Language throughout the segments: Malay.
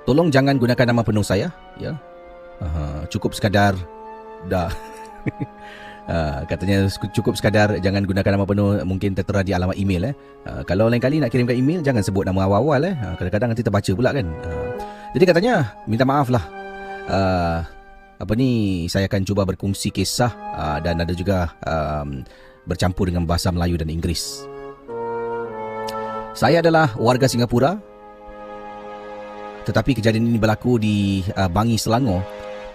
tolong jangan gunakan nama penuh saya, ya. Cukup sekadar dah. Katanya cukup sekadar jangan gunakan nama penuh, mungkin tertera di alamat email. Kalau lain kali nak kirimkan email, jangan sebut nama awal-awal. Kadang-kadang nanti terbaca pula kan. Jadi katanya minta maaf lah. Saya akan cuba berkongsi kisah dan ada juga bercampur dengan bahasa Melayu dan Inggeris. Saya adalah warga Singapura, tetapi kejadian ini berlaku di Bangi, Selangor,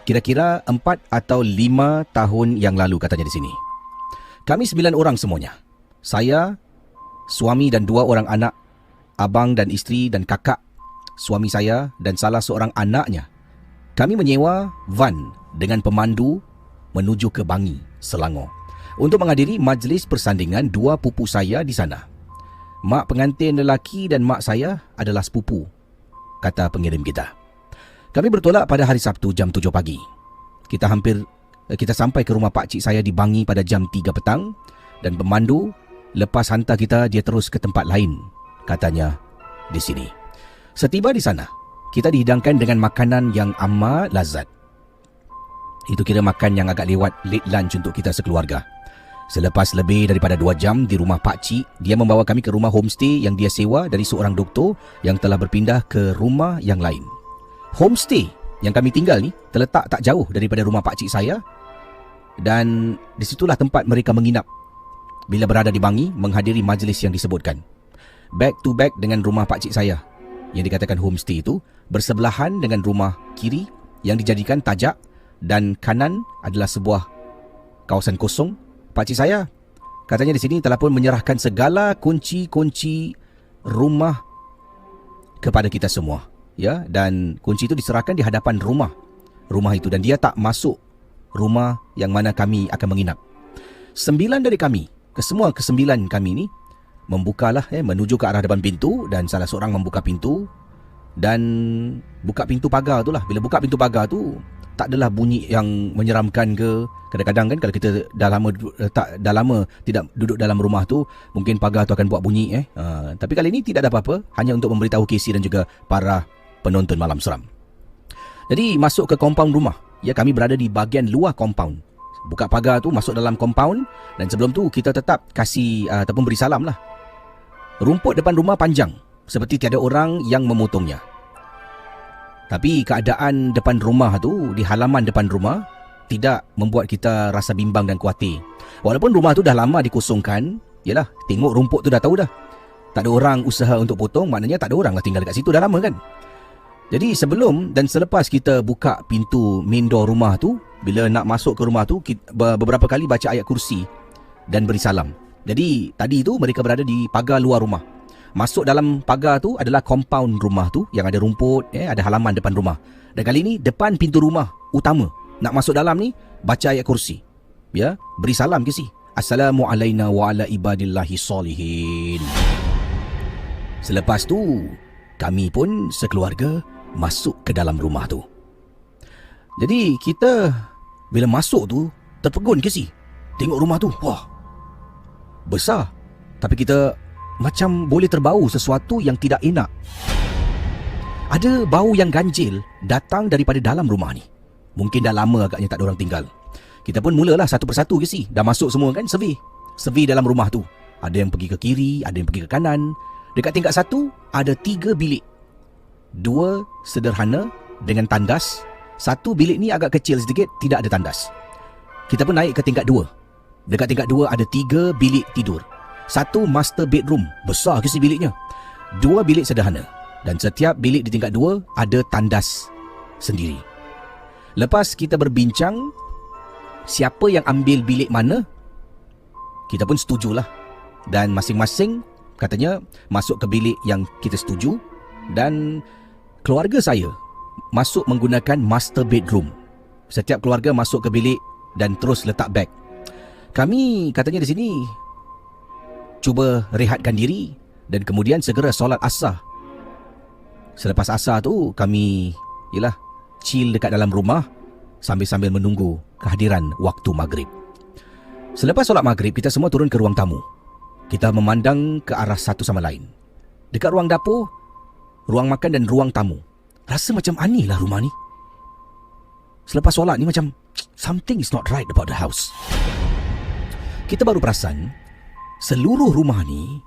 kira-kira 4 atau 5 tahun yang lalu katanya di sini. Kami 9 orang semuanya. Saya, suami dan 2 orang anak, abang dan isteri dan kakak suami saya dan salah seorang anaknya. Kami menyewa van dengan pemandu menuju ke Bangi, Selangor untuk menghadiri majlis persandingan 2 pupu saya di sana. Mak pengantin lelaki dan mak saya adalah sepupu, kata pengirim kita. Kami bertolak pada hari Sabtu jam 7 pagi. Kita sampai ke rumah pakcik saya di Bangi pada jam 3 petang dan pemandu lepas hantar kita, dia terus ke tempat lain, katanya di sini. Setiba di sana, kita dihidangkan dengan makanan yang amat lazat. Itu kira makan yang agak lewat late lunch untuk kita sekeluarga. Selepas lebih daripada 2 jam di rumah pakcik, dia membawa kami ke rumah homestay yang dia sewa dari seorang doktor yang telah berpindah ke rumah yang lain. Homestay yang kami tinggal ni terletak tak jauh daripada rumah pakcik saya dan disitulah tempat mereka menginap bila berada di Bangi menghadiri majlis yang disebutkan. Back to back dengan rumah pakcik saya yang dikatakan homestay itu, bersebelahan dengan rumah kiri yang dijadikan tajak dan kanan adalah sebuah kawasan kosong. Pakcik saya katanya di sini telah pun menyerahkan segala kunci-kunci rumah kepada kita semua, ya, dan kunci itu diserahkan di hadapan rumah itu dan dia tak masuk rumah yang mana kami akan menginap. 9 dari kami, kesembilan kami ni membukalah menuju ke arah depan pintu dan salah seorang membuka pintu dan buka pintu pagar tu lah. Bila buka pintu pagar tu tak adalah bunyi yang menyeramkan ke. Kadang-kadang kan kalau kita dah lama tidak duduk dalam rumah tu, mungkin pagar tu akan buat bunyi. Tapi kali ini tidak ada apa-apa, hanya untuk memberitahu Casey dan juga para penonton Malam Seram. Jadi masuk ke kompaun rumah. Ya, kami berada di bahagian luar kompaun. Buka pagar tu, masuk dalam kompaun dan sebelum tu kita tetap kasih ataupun beri salam lah. Rumput depan rumah panjang, seperti tiada orang yang memotongnya. Tapi keadaan depan rumah tu, di halaman depan rumah, tidak membuat kita rasa bimbang dan khawatir. Walaupun rumah tu dah lama dikosongkan, yalah, tengok rumput tu dah tahu dah. Tak ada orang usaha untuk potong, maknanya tak ada orang lah tinggal dekat situ, dah lama kan. Jadi sebelum dan selepas kita buka pintu main door rumah tu, bila nak masuk ke rumah tu, kita beberapa kali baca ayat kursi dan beri salam. Jadi tadi tu mereka berada di pagar luar rumah. Masuk dalam pagar tu adalah kompaun rumah tu yang ada rumput, ada halaman depan rumah. Dan kali ni depan pintu rumah utama, nak masuk dalam ni baca ayat kursi. Ya, beri salam ke si. Assalamualaikum wa ala ibadillahi solihin. Selepas tu kami pun sekeluarga masuk ke dalam rumah tu. Jadi kita bila masuk tu terpegun ke si. Tengok rumah tu, wah, besar. Tapi kita macam boleh terbau sesuatu yang tidak enak. Ada bau yang ganjil datang daripada dalam rumah ni. Mungkin dah lama agaknya tak ada orang tinggal. Kita pun mulalah satu persatu ke si. Dah masuk semua kan, survey dalam rumah tu. Ada yang pergi ke kiri, ada yang pergi ke kanan. Dekat tingkat 1 ada 3 bilik. 2 sederhana dengan tandas. 1 bilik ni agak kecil sedikit, tidak ada tandas. Kita pun naik ke tingkat 2. Dekat tingkat 2 ada 3 bilik tidur. 1 master bedroom, besar ke si biliknya. 2 bilik sederhana. Dan setiap bilik di tingkat 2 ada tandas sendiri. Lepas kita berbincang siapa yang ambil bilik mana, kita pun setujulah. Dan masing-masing katanya masuk ke bilik yang kita setuju. Dan keluarga saya masuk menggunakan master bedroom. Setiap keluarga masuk ke bilik dan terus letak beg. Kami katanya di sini cuba rehatkan diri dan kemudian segera solat asar. Selepas asar tu kami chill dekat dalam rumah sambil-sambil menunggu kehadiran waktu maghrib. Selepas solat maghrib, kita semua turun ke ruang tamu. Kita memandang ke arah satu sama lain. Dekat ruang dapur, ruang makan dan ruang tamu, rasa macam aneh lah rumah ni. Selepas solat ni macam something is not right about the house. Kita baru perasan seluruh rumah ni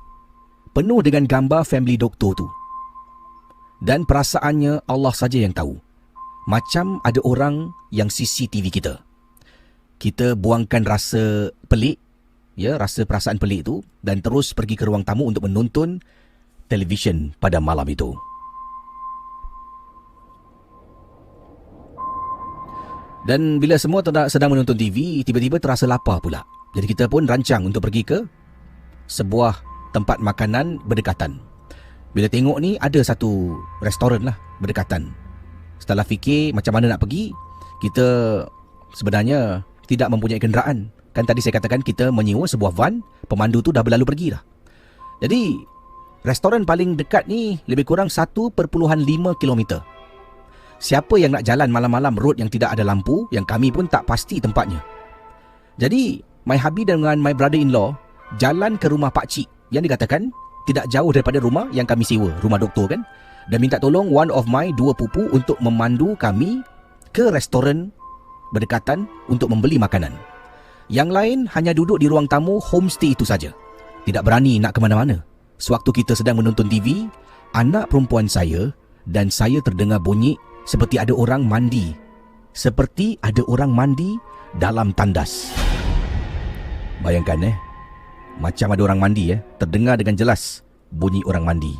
penuh dengan gambar family doktor tu. Dan perasaannya Allah saja yang tahu. Macam ada orang yang CCTV kita. Kita buangkan rasa pelik, rasa perasaan pelik tu, dan terus pergi ke ruang tamu untuk menonton televisyen pada malam itu. Dan bila semua sedang menonton TV, tiba-tiba terasa lapar pula. Jadi kita pun rancang untuk pergi ke sebuah tempat makanan berdekatan. Bila tengok ni, ada satu restoran lah berdekatan. Setelah fikir macam mana nak pergi, kita sebenarnya tidak mempunyai kenderaan. Kan tadi saya katakan kita menyewa sebuah van, pemandu tu dah berlalu pergi dah. Jadi, restoran paling dekat ni lebih kurang 1.5 kilometer. Siapa yang nak jalan malam-malam road yang tidak ada lampu, yang kami pun tak pasti tempatnya. Jadi, my hubby dengan my brother-in-law jalan ke rumah pakcik yang dikatakan tidak jauh daripada rumah yang kami sewa, rumah doktor kan. Dan minta tolong one of my dua pupu untuk memandu kami ke restoran berdekatan untuk membeli makanan. Yang lain hanya duduk di ruang tamu homestay itu saja. Tidak berani nak ke mana-mana. Sewaktu kita sedang menonton TV, anak perempuan saya dan saya terdengar bunyi seperti ada orang mandi. Seperti ada orang mandi dalam tandas. Bayangkan macam ada orang mandi terdengar dengan jelas bunyi orang mandi.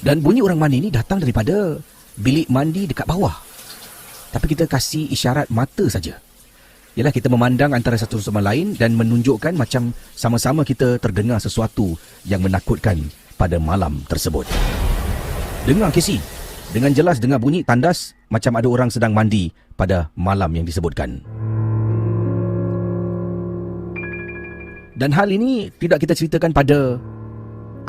Dan bunyi orang mandi ni datang daripada bilik mandi dekat bawah. Tapi kita kasih isyarat mata saja. Ialah kita memandang antara satu sama lain dan menunjukkan macam sama-sama kita terdengar sesuatu yang menakutkan pada malam tersebut. Dengar Casey, dengan jelas dengar bunyi tandas macam ada orang sedang mandi pada malam yang disebutkan. Dan hal ini tidak kita ceritakan pada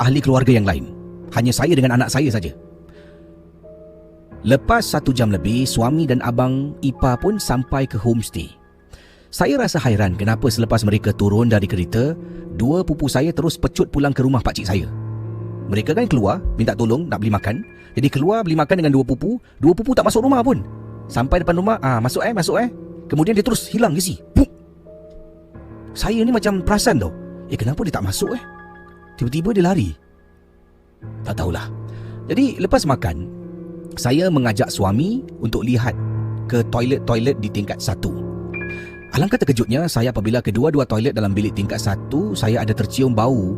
ahli keluarga yang lain. Hanya saya dengan anak saya saja. Lepas 1 jam lebih, suami dan abang Ipa pun sampai ke homestay. Saya rasa hairan kenapa selepas mereka turun dari kereta, dua pupu saya terus pecut pulang ke rumah pakcik saya. Mereka kan keluar, minta tolong nak beli makan. Jadi keluar beli makan dengan dua pupu tak masuk rumah pun. Sampai depan rumah, masuk. Kemudian dia terus hilang ke si. Puk! Saya ni macam perasan tau. Kenapa dia tak masuk Tiba-tiba dia lari. Tak tahulah. Jadi lepas makan, saya mengajak suami untuk lihat ke toilet-toilet di tingkat 1. Alangkah terkejutnya saya apabila kedua-dua toilet dalam bilik tingkat 1, saya ada tercium bau.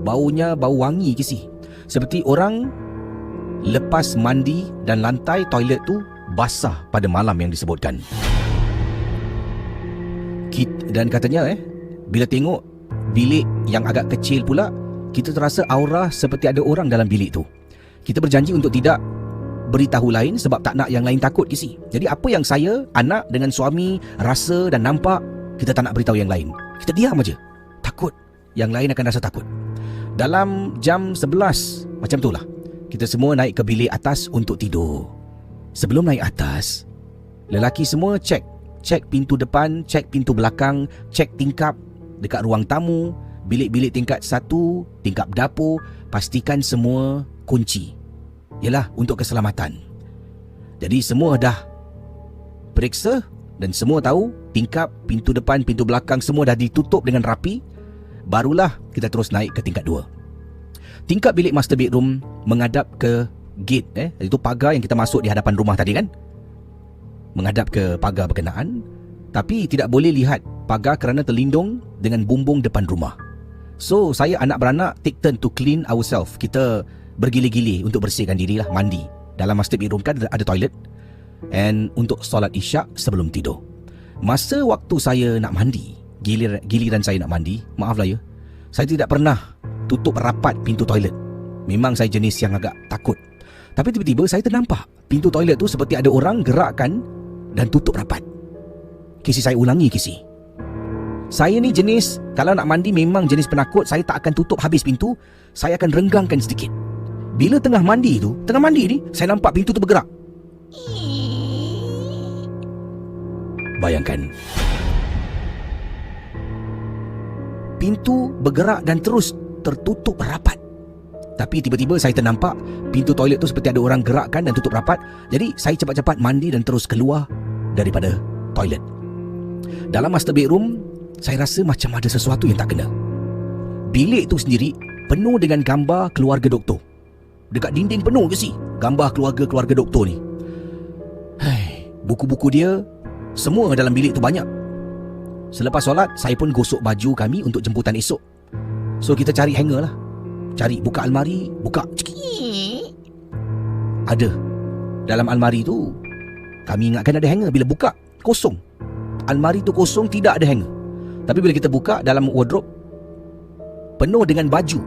Baunya bau wangi ke si. Seperti orang lepas mandi dan lantai toilet tu basah pada malam yang disebutkan. Dan katanya bila tengok bilik yang agak kecil pula, kita terasa aura seperti ada orang dalam bilik tu. Kita berjanji untuk tidak beritahu lain sebab tak nak yang lain takut ke si. Jadi apa yang saya, anak dengan suami rasa dan nampak, kita tak nak beritahu yang lain. Kita diam aja. Takut yang lain akan rasa takut. Dalam jam 11 macam itulah, kita semua naik ke bilik atas untuk tidur. Sebelum naik atas, lelaki semua cek pintu depan, cek pintu belakang, cek tingkap dekat ruang tamu, bilik-bilik tingkat 1, tingkap dapur, pastikan semua kunci. Yalah, untuk keselamatan. Jadi semua dah periksa dan semua tahu tingkap, pintu depan, pintu belakang semua dah ditutup dengan rapi. Barulah kita terus naik ke tingkat 2. Tingkap bilik master bedroom menghadap ke gate, itu pagar yang kita masuk di hadapan rumah tadi kan. Menghadap ke pagar berkenaan, tapi tidak boleh lihat pagar kerana terlindung dengan bumbung depan rumah. So, saya anak beranak take turn to clean ourselves. Kita bergili-gili untuk bersihkan diri lah, mandi. Dalam master bedroom kan ada toilet. And untuk solat isyak sebelum tidur. Masa waktu saya nak mandi, giliran saya nak mandi, maaf lah saya tidak pernah tutup rapat pintu toilet. Memang saya jenis yang agak takut. Tapi tiba-tiba saya ternampak pintu toilet tu seperti ada orang gerakkan dan tutup rapat. Kisi saya ulangi kisi. Saya ni jenis, kalau nak mandi memang jenis penakut. Saya tak akan tutup habis pintu. Saya akan renggangkan sedikit. Bila tengah mandi ni, saya nampak pintu tu bergerak. Bayangkan. Pintu bergerak dan terus tertutup rapat. Tapi tiba-tiba saya ternampak pintu toilet tu seperti ada orang gerakkan dan tutup rapat. Jadi saya cepat-cepat mandi dan terus keluar daripada toilet. Dalam master bedroom, saya rasa macam ada sesuatu yang tak kena. Bilik tu sendiri penuh dengan gambar keluarga doktor. Dekat dinding penuh je sih gambar keluarga-keluarga doktor ni. Buku-buku dia semua dalam bilik tu banyak. Selepas solat, saya pun gosok baju kami untuk jemputan esok. So kita cari hanger lah. Cari, buka almari, buka. Ada. Dalam almari tu kami ingatkan ada hanger. Bila buka, kosong. Almari tu kosong, tidak ada hanger. Tapi bila kita buka, dalam wardrobe penuh dengan baju.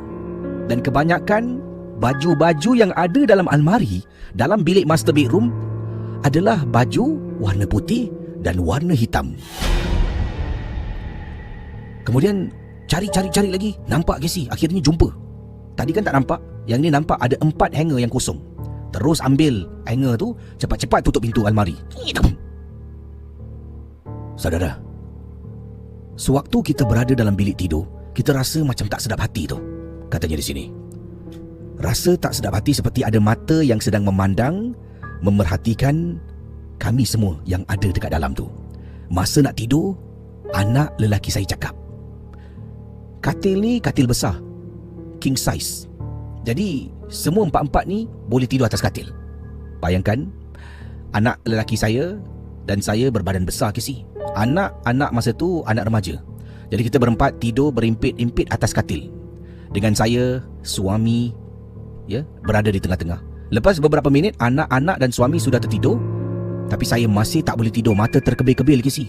Dan kebanyakan baju-baju yang ada dalam almari dalam bilik master bedroom adalah baju warna putih dan warna hitam. Kemudian cari lagi, nampak ke si? Akhirnya jumpa. Tadi kan tak nampak, yang ni nampak ada 4 hanger yang kosong. Terus ambil hanger tu, cepat-cepat tutup pintu almari. Saudara, sewaktu kita berada dalam bilik tidur, kita rasa macam tak sedap hati tu, katanya di sini. Rasa tak sedap hati seperti ada mata yang sedang memandang, memerhatikan kami semua yang ada dekat dalam tu. Masa nak tidur, anak lelaki saya cakap, katil ni katil besar, king size. Jadi semua 4-4 ni boleh tidur atas katil. Bayangkan, anak lelaki saya dan saya berbadan besar ke si. Anak masa tu anak remaja. Jadi kita berempat tidur berimpit-impit atas katil. Dengan saya, suami berada di tengah-tengah. Lepas beberapa minit, anak-anak dan suami sudah tertidur. Tapi saya masih tak boleh tidur, mata terkebil-kebil ke si.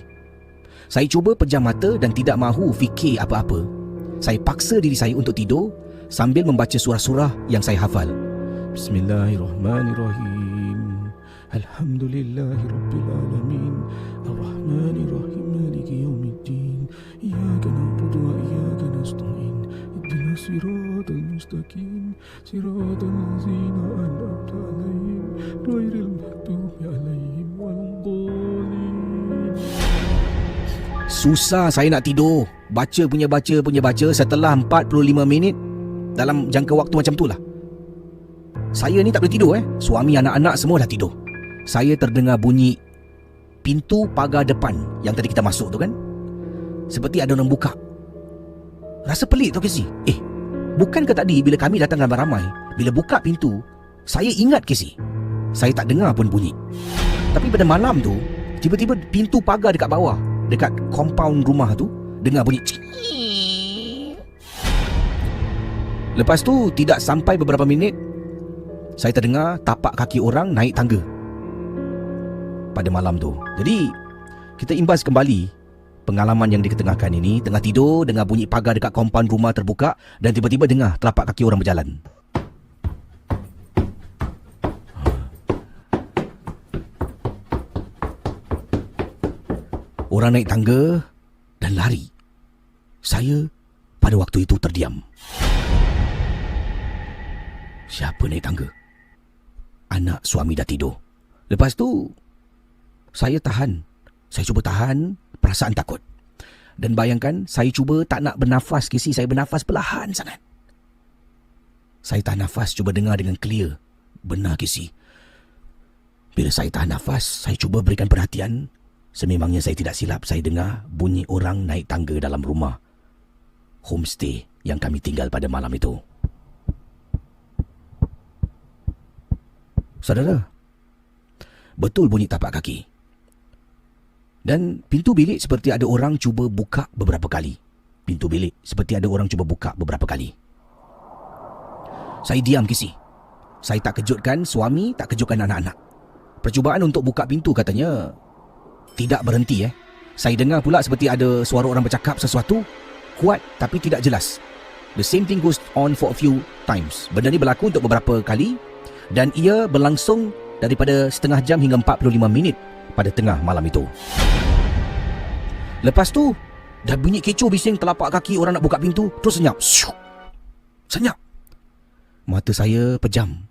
Saya cuba pejam mata dan tidak mahu fikir apa-apa. Saya paksa diri saya untuk tidur sambil membaca surah-surah yang saya hafal. Bismillahirrahmanirrahim. Alhamdulillahirrabbilalamin. Ar-Rahmanirrahim. Maliki yaumiddin. Iyyaka na'budu wa iyyaka nasta'in. Ihdinas siratal mustaqim. Siratal ladzina an'amta 'alaihim ghairil maghdubi 'alaihim waladdallin. Susah saya nak tidur. Baca punya baca. Setelah 45 minit, dalam jangka waktu macam tu lah, saya ni tak boleh tidur. Suami, anak-anak semua dah tidur. Saya terdengar bunyi pintu pagar depan yang tadi kita masuk tu kan, seperti ada orang buka. Rasa pelik tau ke si? Bukankah tadi bila kami datang ramai-ramai, bila buka pintu, saya ingat ke si? Saya tak dengar pun bunyi. Tapi pada malam tu, tiba-tiba pintu pagar dekat bawah, dekat compound rumah tu, dengar bunyi. Lepas tu, tidak sampai beberapa minit, saya terdengar tapak kaki orang naik tangga pada malam tu. Jadi, kita imbas kembali pengalaman yang diketengahkan ini. Tengah tidur, dengar bunyi pagar dekat compound rumah terbuka dan tiba-tiba dengar telapak kaki orang berjalan. Orang naik tangga dan lari. Saya pada waktu itu terdiam. Siapa naik tangga? Anak suami dah tidur. Lepas tu, saya tahan. Saya cuba tahan perasaan takut. Dan bayangkan, saya cuba tak nak bernafas ke si. Saya bernafas perlahan sangat. Saya tahan nafas, cuba dengar dengan clear. Benar ke si? Bila saya tahan nafas, saya cuba berikan perhatian. Sememangnya saya tidak silap, saya dengar bunyi orang naik tangga dalam rumah homestay yang kami tinggal pada malam itu. Saudara, betul bunyi tapak kaki. Dan pintu bilik seperti ada orang cuba buka beberapa kali. Pintu bilik seperti ada orang cuba buka beberapa kali. Saya diam kisi. Saya tak kejutkan suami, tak kejutkan anak-anak. Percubaan untuk buka pintu katanya tidak berhenti. Saya dengar pula seperti ada suara orang bercakap sesuatu, kuat tapi tidak jelas. The same thing goes on for a few times. Benda ni berlaku untuk beberapa kali dan ia berlangsung daripada setengah jam hingga 45 minit pada tengah malam itu. Lepas tu, dah bunyi kecoh bising telapak kaki orang nak buka pintu, terus senyap. Senyap. Mata saya pejam.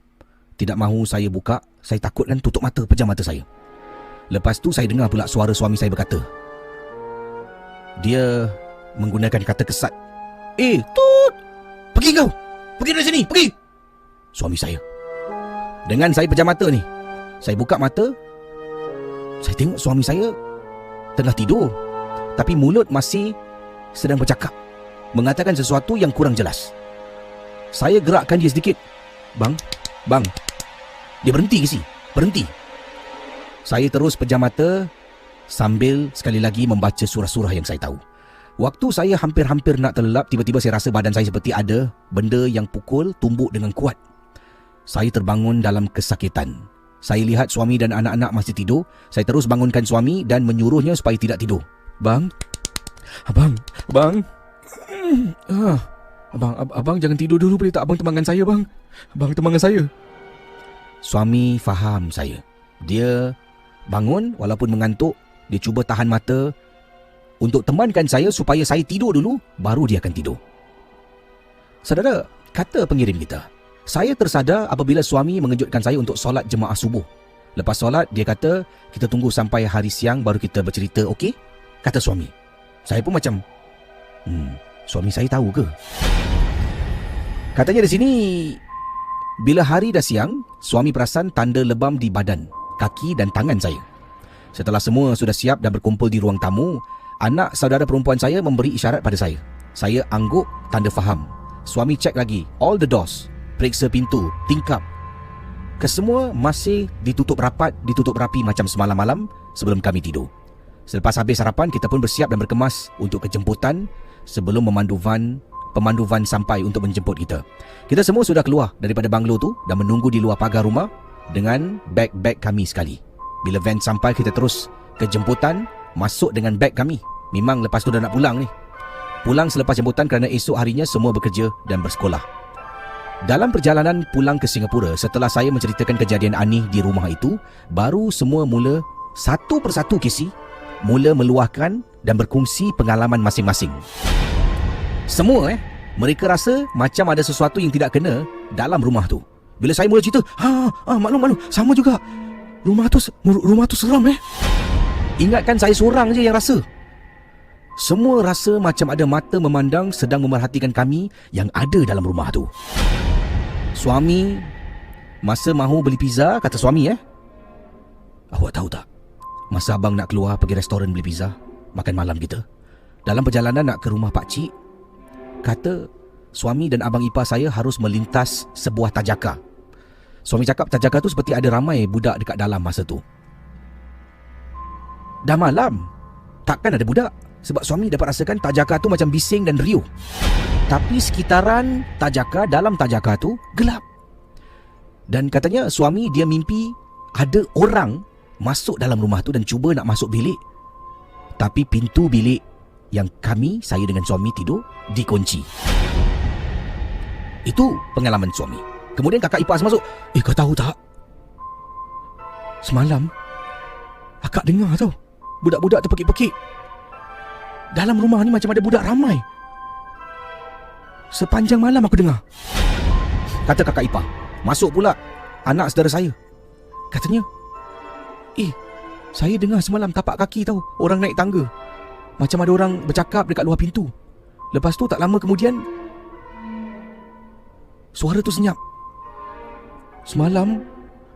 Tidak mahu saya buka, saya takut kan, tutup mata, pejam mata saya. Lepas tu saya dengar pula suara suami saya berkata. Dia menggunakan kata kesat. Tut! Pergi kau! Pergi dari sini! Pergi! suami saya. Dengan saya pejam mata ni, saya buka mata, saya tengok suami saya tengah tidur, tapi mulut masih sedang bercakap, mengatakan sesuatu yang kurang jelas. Saya gerakkan dia sedikit. Bang. Dia berhenti ke si? Berhenti. Saya terus pejam mata sambil sekali lagi membaca surah-surah yang saya tahu. Waktu saya hampir-hampir nak terlelap, tiba-tiba saya rasa badan saya seperti ada benda yang pukul tumbuk dengan kuat. Saya terbangun dalam kesakitan. Saya lihat suami dan anak-anak masih tidur. Saya terus bangunkan suami dan menyuruhnya supaya tidak tidur. Abang, jangan tidur dulu, boleh tak abang temankan saya, bang? Abang temankan saya. Suami faham saya. Dia bangun walaupun mengantuk. Dia cuba tahan mata untuk temankan saya supaya saya tidur dulu, baru dia akan tidur. Saudara, kata pengirim kita, saya tersadar apabila suami mengejutkan saya untuk solat jemaah subuh. Lepas solat, dia kata, kita tunggu sampai hari siang baru kita bercerita, okey? Kata suami. Saya pun macam, suami saya tahu ke? Katanya di sini, bila hari dah siang, suami perasan tanda lebam di badan, kaki dan tangan saya. Setelah semua sudah siap dan berkumpul di ruang tamu, anak saudara perempuan saya memberi isyarat pada saya. Saya angguk tanda faham. Suami cek lagi all the doors, periksa pintu, tingkap. Kesemua masih ditutup rapat, ditutup rapi macam semalam malam sebelum kami tidur. Selepas habis sarapan, kita pun bersiap dan berkemas untuk kejemputan sebelum pemandu van sampai untuk menjemput kita. Kita semua sudah keluar daripada banglo tu dan menunggu di luar pagar rumah dengan beg-beg kami sekali. Bila van sampai, kita terus ke jemputan, masuk dengan beg kami. Memang lepas tu dah nak pulang ni. Pulang selepas jemputan kerana esok harinya semua bekerja dan bersekolah. Dalam perjalanan pulang ke Singapura, setelah saya menceritakan kejadian aneh di rumah itu, baru semua mula satu persatu Casey mula meluahkan dan berkongsi pengalaman masing-masing. Semua mereka rasa macam ada sesuatu yang tidak kena dalam rumah tu. Bila saya mula cerita, maklum, sama juga. Rumah tu seram Ingatkan saya seorang je yang rasa. Semua rasa macam ada mata memandang sedang memerhatikan kami yang ada dalam rumah tu. Suami masa mahu beli pizza, kata suami awak tahu tak, masa abang nak keluar pergi restoran beli pizza, makan malam kita, dalam perjalanan nak ke rumah pakcik, kata suami dan abang ipar saya harus melintas sebuah tajaka. Suami cakap tajaka tu seperti ada ramai budak dekat dalam masa tu. Dah malam, takkan ada budak. Sebab suami dapat rasakan tajaka tu macam bising dan riuh. Tapi sekitaran tajaka, dalam tajaka tu gelap. Dan katanya suami dia mimpi ada orang masuk dalam rumah tu dan cuba nak masuk bilik. Tapi pintu bilik yang saya dengan suami tidur dikunci. Itu pengalaman suami. Kemudian kakak ipar masuk. Kau tahu tak? Semalam akak dengar tau, budak-budak terpekik-pekik. Dalam rumah ni macam ada budak ramai. Sepanjang malam aku dengar. Kata kakak ipar. Masuk pula anak saudara saya. Katanya, saya dengar semalam tapak kaki tau, orang naik tangga. Macam ada orang bercakap dekat luar pintu. Lepas tu tak lama kemudian suara tu senyap. Semalam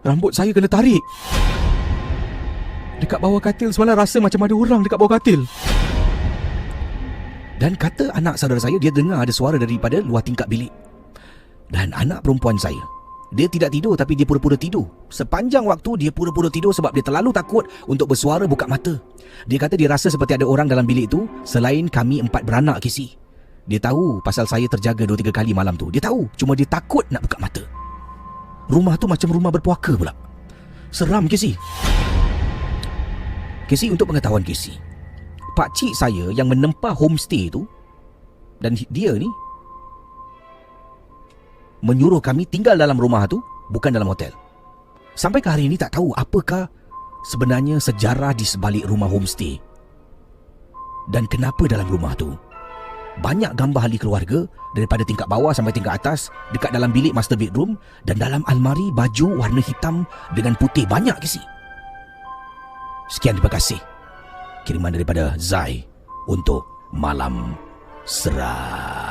rambut saya kena tarik. Dekat bawah katil semalam rasa macam ada orang dekat bawah katil. Dan kata anak saudara saya, dia dengar ada suara daripada luar tingkap bilik. Dan anak perempuan saya, dia tidak tidur tapi dia pura-pura tidur. Sepanjang waktu dia pura-pura tidur sebab dia terlalu takut untuk bersuara buka mata. Dia kata dia rasa seperti ada orang dalam bilik itu selain kami 4 beranak, Casey. Dia tahu pasal saya terjaga 2-3 kali malam tu. Dia tahu, cuma dia takut nak buka mata. Rumah tu macam rumah berpuaka pula. Seram, Casey. Casey, untuk pengetahuan Casey, pakcik saya yang menempah homestay tu, dan dia ni menyuruh kami tinggal dalam rumah tu, bukan dalam hotel. Sampai ke hari ini tak tahu apakah sebenarnya sejarah di sebalik rumah homestay. Dan kenapa dalam rumah tu banyak gambar ahli keluarga daripada tingkat bawah sampai tingkat atas, dekat dalam bilik master bedroom, dan dalam almari baju warna hitam dengan putih banyak ke si. Sekian, terima kasih. Kiriman daripada Zai untuk Malam Seram.